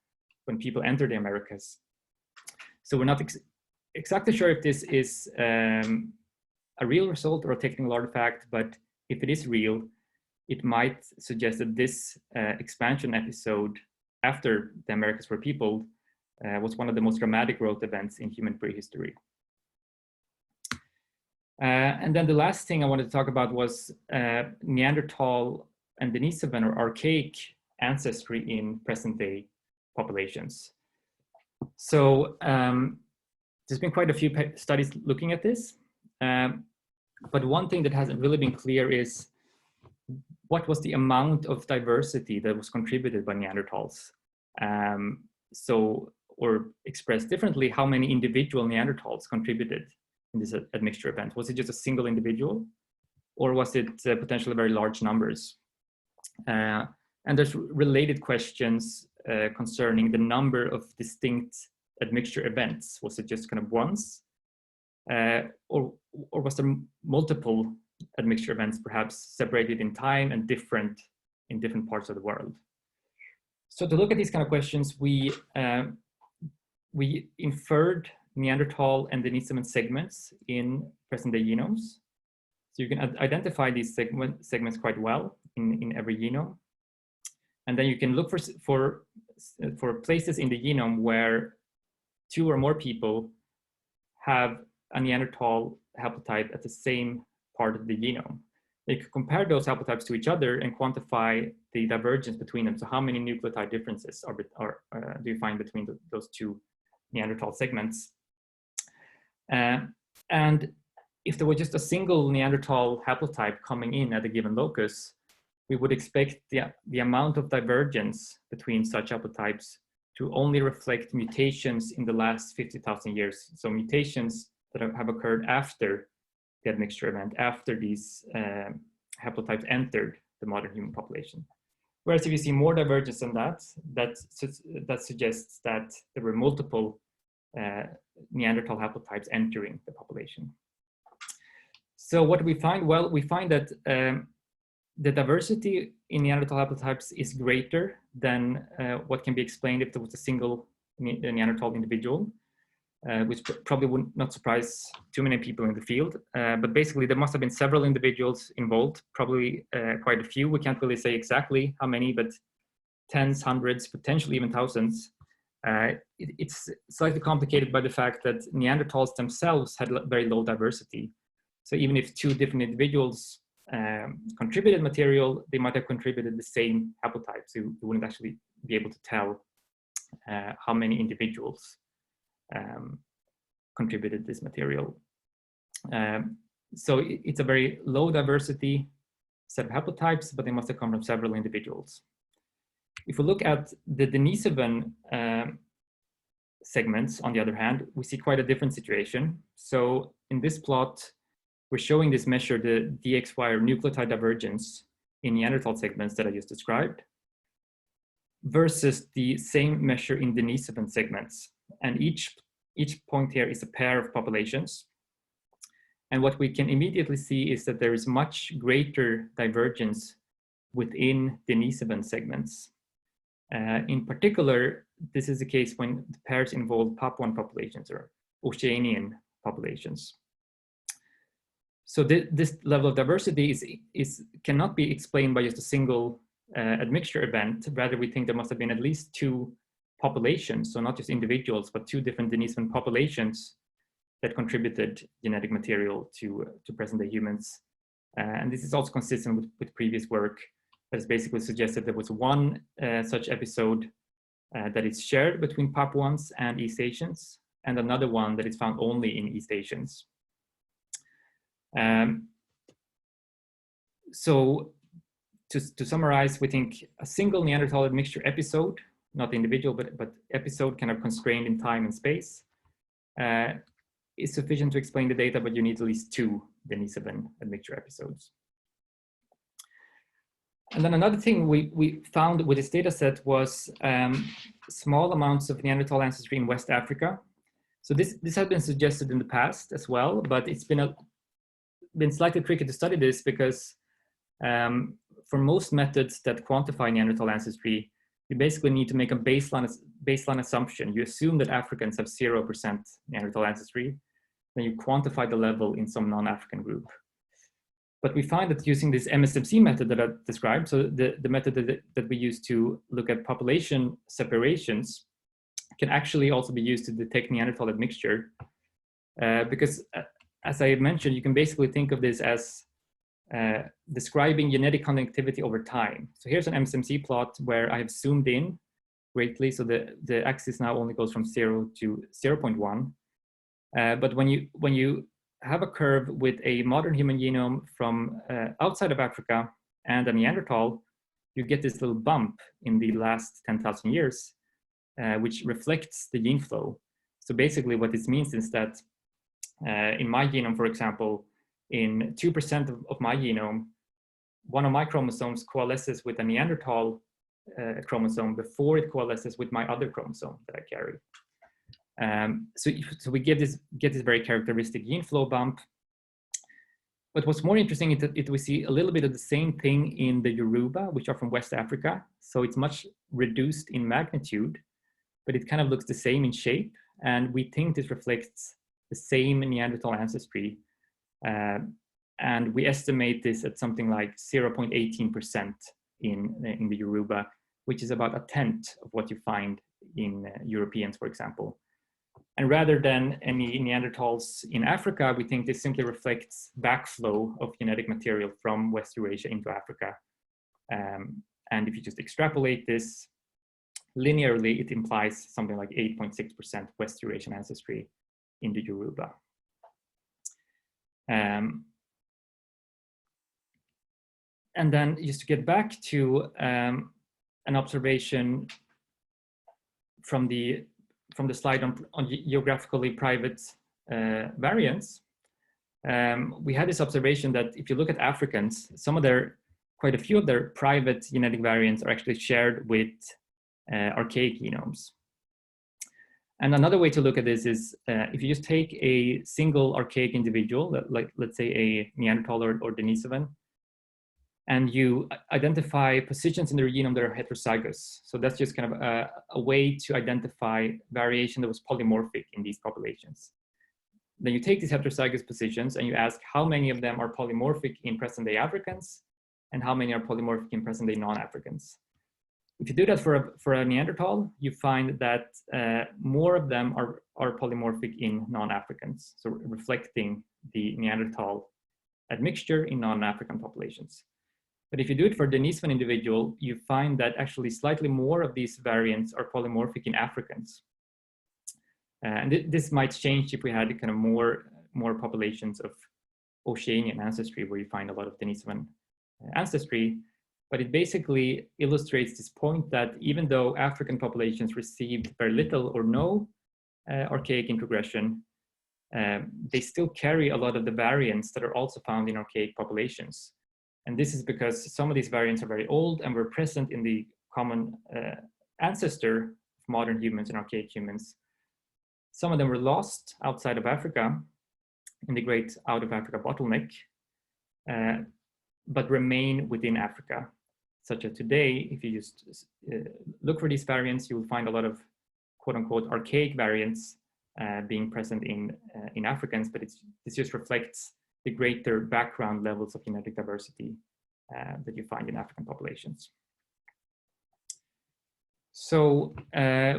Speaker 3: when people enter the Americas. So we're not exactly sure if this is a real result or a technical artifact, but if it is real, it might suggest that this expansion episode after the Americas were peopled was one of the most dramatic growth events in human prehistory. And then the last thing I wanted to talk about was Neanderthal and Denisovan, or archaic ancestry in present-day populations. So there's been quite a few studies looking at this. But one thing that hasn't really been clear is what was the amount of diversity that was contributed by Neanderthals? Or expressed differently, how many individual Neanderthals contributed in this admixture event? Was it just a single individual, or was it potentially very large numbers? And there's related questions concerning the number of distinct admixture events. Was it just kind of once? Or was there multiple admixture events, perhaps separated in time and different in different parts of the world? So to look at these kind of questions, we inferred Neanderthal and Denisovan segments in present-day genomes. So you can identify these segments quite well in every genome. And then you can look for places in the genome where two or more people have a Neanderthal haplotype at the same part of the genome. They could compare those haplotypes to each other and quantify the divergence between them. So how many nucleotide differences do you find between those two Neanderthal segments? And if there were just a single Neanderthal haplotype coming in at a given locus, we would expect the amount of divergence between such haplotypes to only reflect mutations in the last 50,000 years. So mutations that have occurred after the admixture event after these haplotypes entered the modern human population. Whereas if you see more divergence than that, that suggests that there were multiple Neanderthal haplotypes entering the population. So what do we find? Well, we find that the diversity in Neanderthal haplotypes is greater than what can be explained if there was a single Neanderthal individual, which probably would not surprise too many people in the field. But basically, there must have been several individuals involved, probably quite a few. We can't really say exactly how many, but tens, hundreds, potentially even thousands. It's slightly complicated by the fact that Neanderthals themselves had very low diversity. So even if two different individuals contributed material, they might have contributed the same haplotype. So you wouldn't actually be able to tell how many individuals contributed this material. So it's a very low diversity set of haplotypes, but they must have come from several individuals. If we look at the Denisovan segments, on the other hand, we see quite a different situation. So in this plot, we're showing this measure, the DXY or nucleotide divergence in Neanderthal segments that I just described, versus the same measure in Denisovan segments. And each point here is a pair of populations. And what we can immediately see is that there is much greater divergence within Denisovan segments. In particular, this is the case when the pairs involve Papuan populations or Oceanian populations. So this level of diversity cannot be explained by just a single admixture event. Rather, we think there must have been at least two populations, so not just individuals, but two different Denisovan populations that contributed genetic material to present-day humans. And this is also consistent with previous work that has basically suggested there was one such episode that is shared between Papuans and East Asians, and another one that is found only in East Asians. So to summarize, we think a single Neanderthal admixture episode, not individual, but episode kind of constrained in time and space, is sufficient to explain the data, but you need at least two Denisovan admixture episodes. And then another thing we found with this data set was small amounts of Neanderthal ancestry in West Africa. So this had been suggested in the past as well, but it's been slightly tricky to study this because for most methods that quantify Neanderthal ancestry, you basically need to make a baseline assumption. You assume that Africans have 0% Neanderthal ancestry, then you quantify the level in some non-African group. But we find that using this MSMC method that I described, so the method that we use to look at population separations, can actually also be used to detect Neanderthal admixture. Because as I mentioned, you can basically think of this as describing genetic connectivity over time. So here's an MSMC plot where I have zoomed in greatly. So the axis now only goes from 0 to 0.1. But when you have a curve with a modern human genome from outside of Africa and a Neanderthal, you get this little bump in the last 10,000 years, which reflects the gene flow. So basically what this means is that in my genome, for example, in 2% of my genome, one of my chromosomes coalesces with a Neanderthal chromosome before it coalesces with my other chromosome that I carry. So we get this very characteristic gene flow bump. But what's more interesting is that we see a little bit of the same thing in the Yoruba, which are from West Africa. So it's much reduced in magnitude, but it kind of looks the same in shape. And we think this reflects the same Neanderthal ancestry. And we estimate this at something like 0.18% in the Yoruba, which is about 1/10 of what you find in Europeans, for example. And rather than any Neanderthals in Africa, we think this simply reflects backflow of genetic material from West Eurasia into Africa. And if you just extrapolate this linearly, it implies something like 8.6% West Eurasian ancestry in the Yoruba. And then just to get back to an observation from the slide on geographically private variants, we had this observation that if you look at Africans, quite a few of their private genetic variants are actually shared with archaic genomes. And another way to look at this is if you just take a single archaic individual, like let's say a Neanderthal or Denisovan, and you identify positions in their genome that are heterozygous. So that's just kind of a way to identify variation that was polymorphic in these populations. Then you take these heterozygous positions and you ask how many of them are polymorphic in present-day Africans and how many are polymorphic in present-day non-Africans. If you do that for a Neanderthal, you find that more of them are polymorphic in non-Africans, so reflecting the Neanderthal admixture in non-African populations. But if you do it for a Denisovan individual, you find that actually slightly more of these variants are polymorphic in Africans. And this might change if we had kind of more populations of Oceanian ancestry, where you find a lot of Denisovan ancestry. But it basically illustrates this point that even though African populations received very little or no archaic introgression, they still carry a lot of the variants that are also found in archaic populations. And this is because some of these variants are very old and were present in the common ancestor of modern humans and archaic humans. Some of them were lost outside of Africa in the great out of Africa bottleneck, but remain within Africa. Such as today, if you just look for these variants, you will find a lot of quote unquote archaic variants being present in Africans, but this just reflects the greater background levels of genetic diversity that you find in African populations. So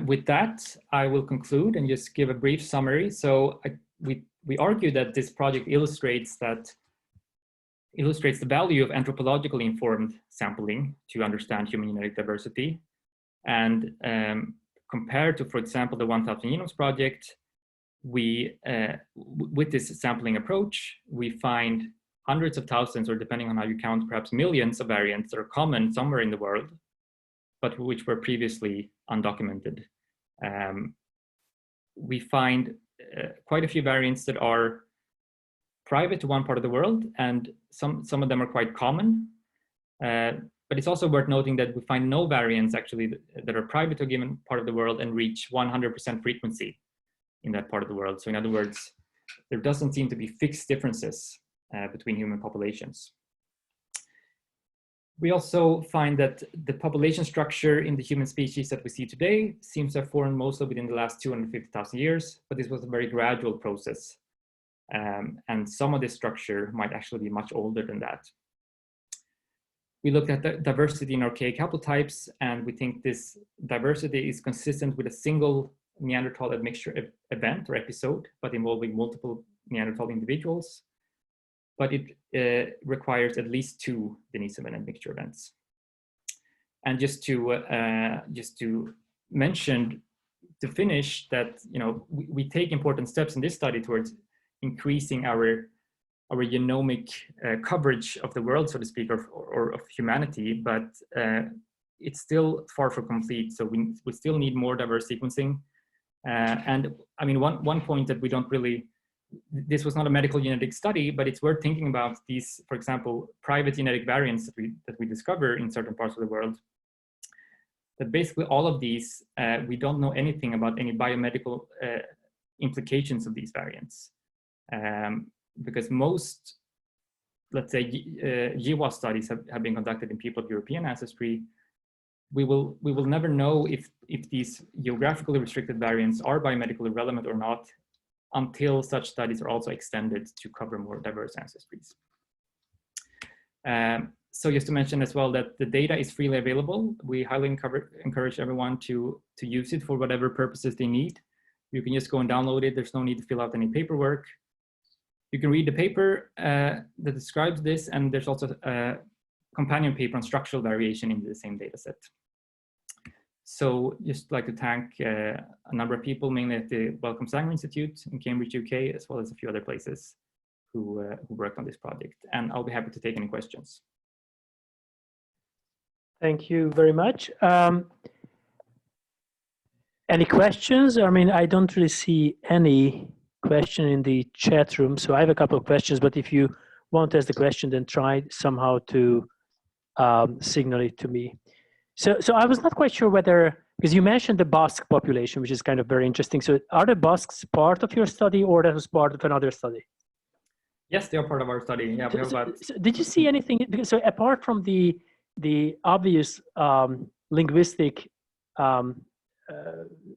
Speaker 3: with that, I will conclude and just give a brief summary. So we argue that this project illustrates the value of anthropologically informed sampling to understand human genetic diversity. And compared to, for example, the 1000 Genomes project, with this sampling approach, we find hundreds of thousands, or depending on how you count, perhaps millions of variants that are common somewhere in the world, but which were previously undocumented. We find quite a few variants that are private to one part of the world, and some of them are quite common. But it's also worth noting that we find no variants actually that are private to a given part of the world and reach 100% frequency in that part of the world. So in other words, there doesn't seem to be fixed differences between human populations. We also find that the population structure in the human species that we see today seems to have formed mostly within the last 250,000 years, but this was a very gradual process. And some of this structure might actually be much older than that. We looked at the diversity in archaic haplotypes, and we think this diversity is consistent with a single Neanderthal admixture event or episode, but involving multiple Neanderthal individuals. But it requires at least 2 Denisovan admixture events. And just to mention, to finish, that we take important steps in this study towards increasing our genomic coverage of the world, so to speak, or of humanity, but it's still far from complete. So we still need more diverse sequencing. And I mean, one point that we don't really, this was not a medical genetic study, but it's worth thinking about these, for example, private genetic variants that we discover in certain parts of the world. That basically all of these, we don't know anything about any biomedical implications of these variants. Because most, let's say, GWAS studies have been conducted in people of European ancestry. We will never know if these geographically restricted variants are biomedically relevant or not until such studies are also extended to cover more diverse ancestries. So just to mention as well that the data is freely available. We highly encourage everyone to use it for whatever purposes they need. You can just go and download it. There's no need to fill out any paperwork. You can read the paper that describes this, and there's also a companion paper on structural variation in the same data set. So just like to thank a number of people, mainly at the Wellcome Sanger Institute in Cambridge, UK, as well as a few other places who worked on this project. And I'll be happy to take any questions.
Speaker 2: Thank you very much. Any questions? I mean, I don't really see any question in the chat room. So I have a couple of questions, but if you want to ask the question, then try somehow to signal it to me. So I was not quite sure whether, because you mentioned the Basque population, which is kind of very interesting. So are the Basques part of your study, or that was part of another study?
Speaker 3: Yes, they are part of our study. Yeah, we have about...
Speaker 2: So did you see anything? Because so apart from the obvious linguistic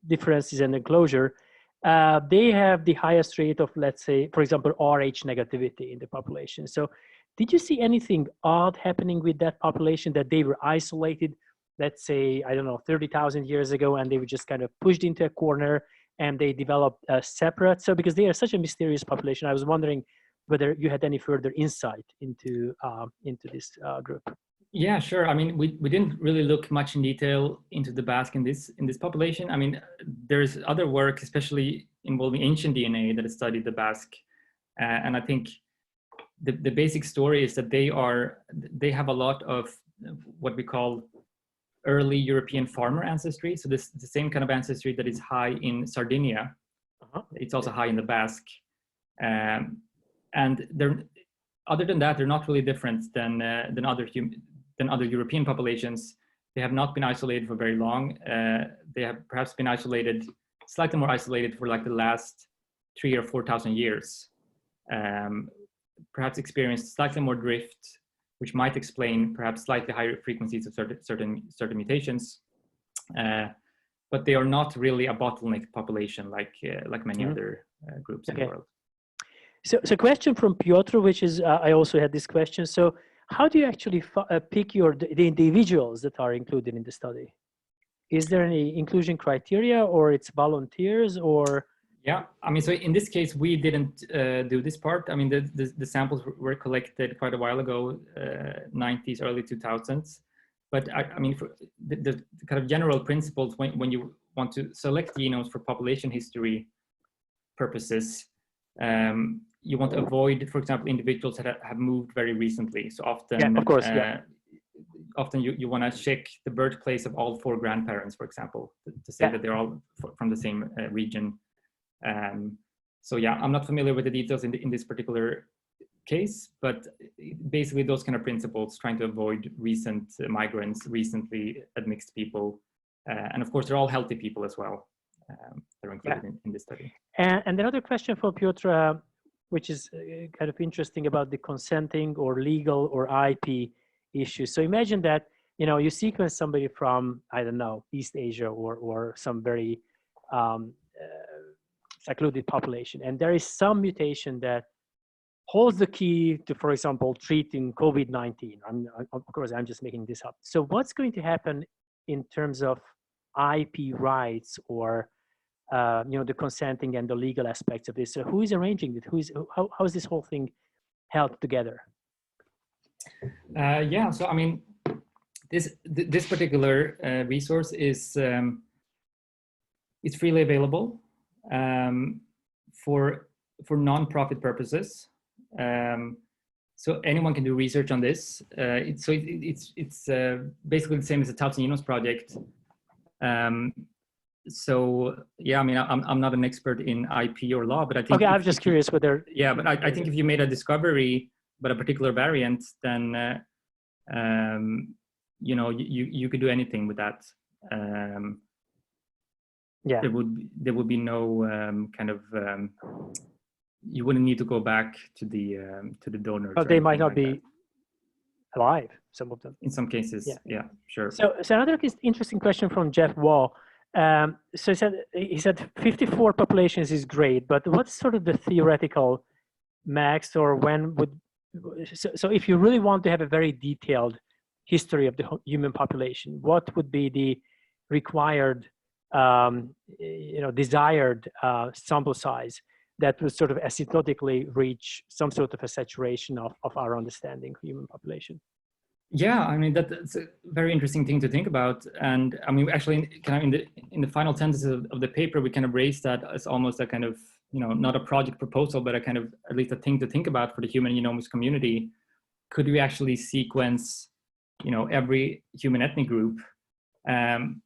Speaker 2: differences and enclosure, they have the highest rate of, let's say, for example, Rh negativity in the population. So did you see anything odd happening with that population, that they were isolated, let's say, I don't know, 30,000 years ago, and they were just kind of pushed into a corner and they developed separate? So because they are such a mysterious population, I was wondering whether you had any further insight into this group.
Speaker 3: Yeah, sure. I mean, we didn't really look much in detail into the Basque in this population. I mean, there's other work, especially involving ancient DNA, that has studied the Basque, and I think the basic story is that they have a lot of what we call early European farmer ancestry. So this the same kind of ancestry that is high in Sardinia. It's also high in the Basque, and they're, other than that, they're not really different than other European populations. They have not been isolated for very long. They have perhaps been isolated, slightly more isolated, for like the last 3,000 or 4,000 years. Perhaps experienced slightly more drift, which might explain perhaps slightly higher frequencies of certain mutations. But they are not really a bottleneck population like many other groups in the world.
Speaker 2: So question from Piotr, which is, I also had this question. So how do you actually pick the individuals that are included in the study? Is there any inclusion criteria, or it's volunteers, or?
Speaker 3: Yeah, I mean, so in this case, we didn't do this part. I mean, the samples were collected quite a while ago, 90s, early 2000s. But I mean, for the kind of general principles when you want to select genomes for population history purposes, you want to avoid, for example, individuals that have moved very recently. So often,
Speaker 2: yeah, of course,
Speaker 3: often you want to check the birthplace of all 4 grandparents, for example, to say that they're all from the same region. So yeah, I'm not familiar with the details in this particular case, but basically those kind of principles, trying to avoid recent migrants, recently admixed people, and of course they're all healthy people as well. They're included in this study.
Speaker 2: And another question for Piotr, which is kind of interesting about the consenting or legal or IP issues. So imagine that, you know, you sequence somebody from, I don't know, East Asia or some very secluded population, and there is some mutation that holds the key to, for example, treating COVID-19. Of course, I'm just making this up. So what's going to happen in terms of IP rights or you know, the consenting and the legal aspects of this? So who is arranging it? How is this whole thing held together?
Speaker 3: Yeah, so I mean, this particular resource is it's freely available for non-profit purposes. So anyone can do research on this. It's basically the same as the 1,000 Genomes project. So yeah, I mean, I'm not an expert in IP or law, but I think.
Speaker 2: Okay, I'm just curious whether.
Speaker 3: Yeah, but I think if you made a discovery about a particular variant, then you know, you could do anything with that.
Speaker 2: Yeah.
Speaker 3: There would be no kind of. You wouldn't need to go back to the donors.
Speaker 2: But they might not be alive, some of them.
Speaker 3: In some cases, yeah, sure.
Speaker 2: So another interesting question from Jeff Wall. So he said 54 populations is great, but what's sort of the theoretical max, or when would, so if you really want to have a very detailed history of the human population, what would be the required, you know, desired sample size that would sort of asymptotically reach some sort of a saturation of our understanding of human population?
Speaker 3: Yeah, I mean, that's a very interesting thing to think about. And I mean, actually, kind of in the final sentences of the paper, we kind of raised that as almost a kind of, you know, not a project proposal, but a kind of at least a thing to think about for the human genomics community. Could we actually sequence, you know, every human ethnic group? And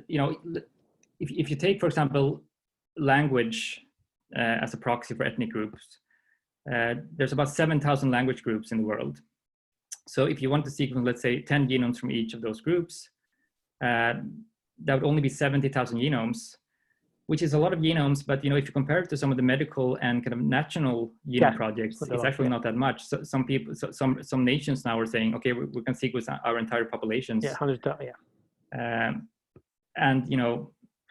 Speaker 3: you know, if you take, for example, language, as a proxy for ethnic groups. There's about 7,000 language groups in the world. So if you want to sequence, let's say, 10 genomes from each of those groups, that would only be 70,000 genomes, which is a lot of genomes. But if you compare it to some of the medical and kind of national genome projects, it's actually not that much. So some people, some nations now are saying, okay, we can sequence our entire populations.
Speaker 2: Yeah, 100,000. Yeah.
Speaker 3: And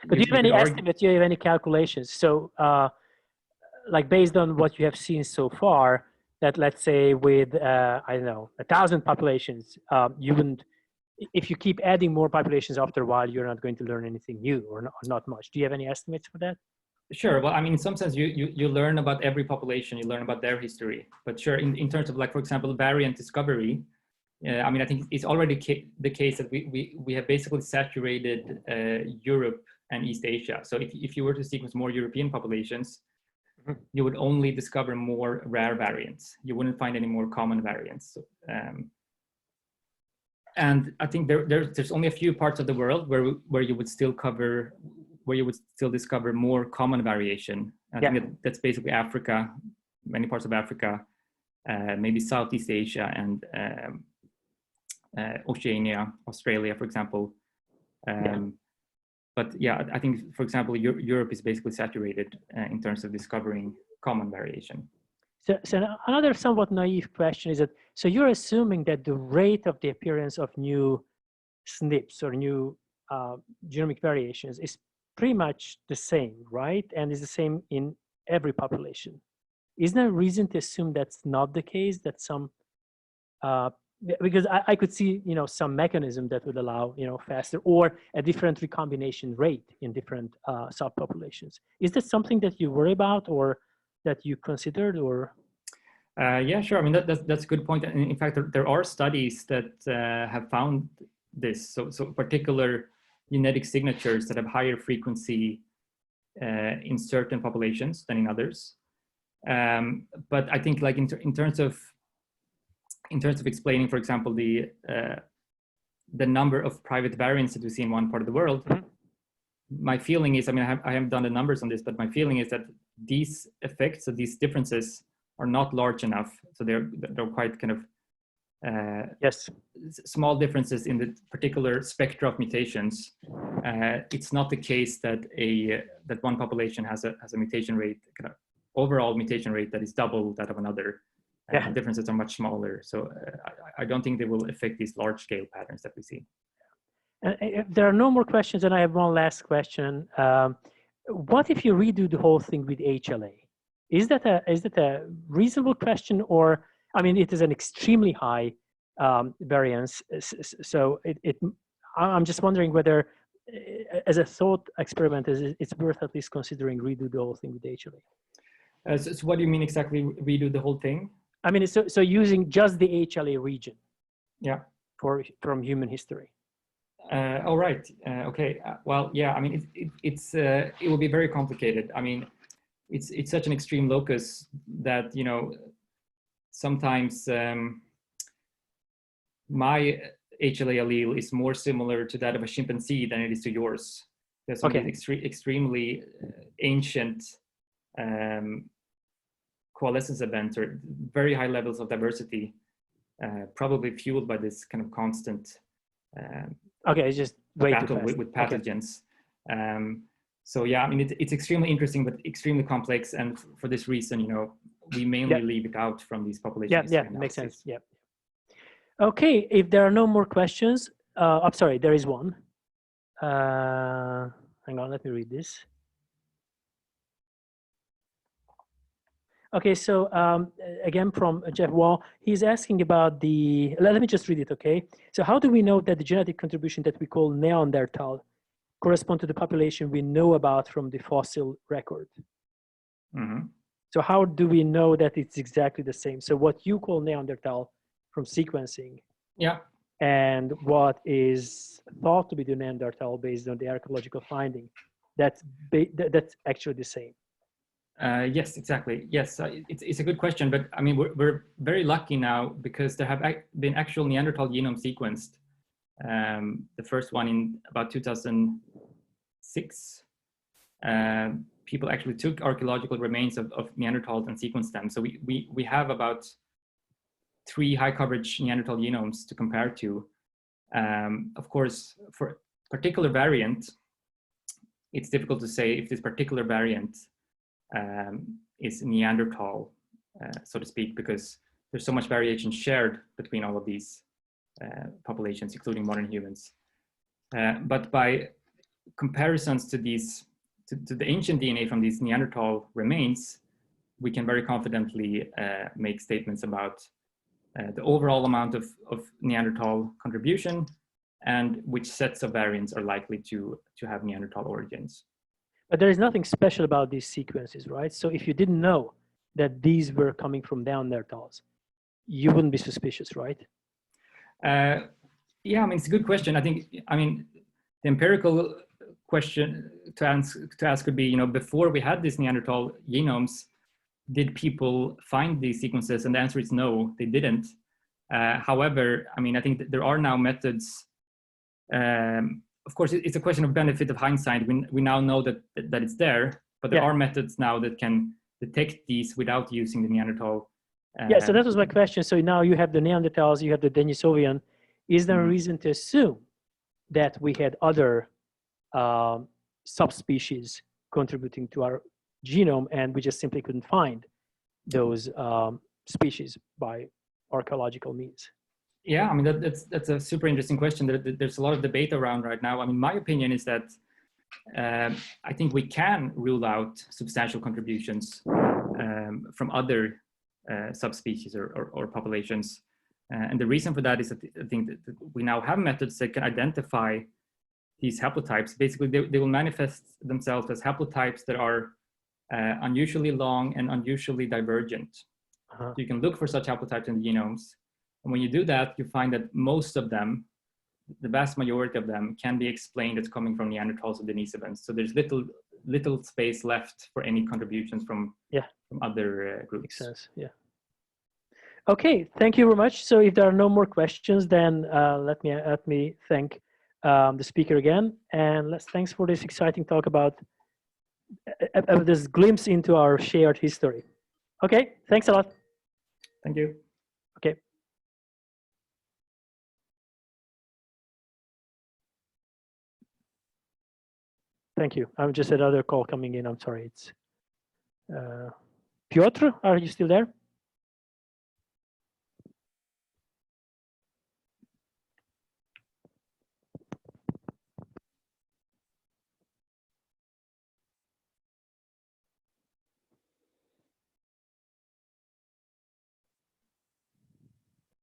Speaker 2: but do you have any estimates? Do you have any calculations? So, like based on what you have seen so far, that let's say with I don't know 1,000 populations, you wouldn't. If you keep adding more populations after a while, you're not going to learn anything new, or not much. Do you have any estimates for that?
Speaker 3: Sure. Well, I mean, in some sense, you learn about every population, you learn about their history. But sure, in terms of, like, for example, variant discovery, I mean, I think it's already the case that we have basically saturated Europe and East Asia. So if you were to sequence more European populations, you would only discover more rare variants. You wouldn't find any more common variants. And I think there's only a few parts of the world where you would still discover more common variation. I think that's basically Africa, many parts of Africa, maybe Southeast Asia and Oceania, Australia, for example. But yeah, I think, for example, Europe is basically saturated in terms of discovering common variation.
Speaker 2: So another somewhat naive question is that, so you're assuming that the rate of the appearance of new SNPs or new genomic variations is pretty much the same, right? And is the same in every population. Is there a reason to assume that's not the case, that some, because I could see, some mechanism that would allow, faster or a different recombination rate in different subpopulations. Is that something that you worry about or that you considered, or?
Speaker 3: Yeah, sure. I mean, that's a good point. And in fact, there are studies that have found this. So particular genetic signatures that have higher frequency in certain populations than in others. But I think, like, in terms of explaining, for example, the number of private variants that we see in one part of the world, my feeling is, I mean, I haven't done the numbers on this, but my feeling is that these effects, or these differences, are not large enough. So they're quite kind of small differences in the particular spectra of mutations. It's not the case that that one population has a mutation rate, kind of overall mutation rate, that is double that of another. The differences are much smaller. So I don't think they will affect these large scale patterns that we see.
Speaker 2: If there are no more questions, and I have one last question. What if you redo the whole thing with HLA? Is that a reasonable question, or, I mean, it is an extremely high variance. So I'm just wondering whether, as a thought experiment, it's worth at least considering redo the whole thing with HLA.
Speaker 3: So what do you mean exactly, redo the whole thing?
Speaker 2: I mean, so using just the HLA region.
Speaker 3: Yeah.
Speaker 2: From human history.
Speaker 3: Oh, right. Okay. Well, yeah. I mean, it will be very complicated. I mean, it's such an extreme locus that, sometimes my HLA allele is more similar to that of a chimpanzee than it is to yours. There's some extremely ancient coalescence events, or very high levels of diversity, probably fueled by this kind of constant
Speaker 2: it's just way
Speaker 3: battle with pathogens. So yeah, I mean, it's extremely interesting, but extremely complex. And for this reason, we mainly leave it out from these populations.
Speaker 2: Yeah, makes sense. Yeah. Okay, if there are no more questions, I'm sorry, there is one. Hang on, let me read this. Okay, so again from Jeff Wall, he's asking about let me just read it, okay? So how do we know that the genetic contribution that we call Neanderthal correspond to the population we know about from the fossil record? So how do we know that it's exactly the same? So what you call Neanderthal from sequencing, and what is thought to be the Neanderthal based on the archaeological finding, that's actually the same.
Speaker 3: Yes, exactly. Yes, it's a good question, but I mean, we're very lucky now because there have been actual Neanderthal genomes sequenced. The first one in about 2006, people actually took archaeological remains of Neanderthals and sequenced them. So we have about 3 high coverage Neanderthal genomes to compare to. Of course, for particular variant, it's difficult to say if this particular variant is Neanderthal, so to speak, because there's so much variation shared between all of these populations, including modern humans. But by comparisons to these, to the ancient DNA from these Neanderthal remains, we can very confidently make statements about the overall amount of Neanderthal contribution and which sets of variants are likely to have Neanderthal origins.
Speaker 2: But there is nothing special about these sequences, right? So if you didn't know that these were coming from Neanderthals, you wouldn't be suspicious, right?
Speaker 3: Yeah, I mean, it's a good question. I mean, the empirical question to ask could be, you know, before we had these Neanderthal genomes, did people find these sequences? And the answer is no, they didn't. However, I mean, I think that there are now methods. Of course, it's a question of benefit of hindsight. We now know that it's there, but there are methods now that can detect these without using the Neanderthal.
Speaker 2: Yeah, so that was my question. So now you have the Neanderthals, you have the Denisovian. Is there a reason to assume that we had other subspecies contributing to our genome and we just simply couldn't find those species by archaeological means?
Speaker 3: Yeah, I mean, that's a super interesting question. There's a lot of debate around right now. I mean, my opinion is that I think we can rule out substantial contributions from other subspecies or populations. And the reason for that is that I think that we now have methods that can identify these haplotypes. Basically, they will manifest themselves as haplotypes that are unusually long and unusually divergent. So you can look for such haplotypes in the genomes. And when you do that, you find that most of them, the vast majority of them, can be explained as coming from Neanderthals or Denisovans. So there's little space left for any contributions from other groups.
Speaker 2: Makes sense, yeah. Okay, thank you very much. So if there are no more questions, then let me thank the speaker again, and thanks for this exciting talk about this glimpse into our shared history. Okay, thanks a lot.
Speaker 3: Thank you.
Speaker 2: Okay. Thank you. I'm just another call coming in. I'm sorry. It's Piotr, are you still there?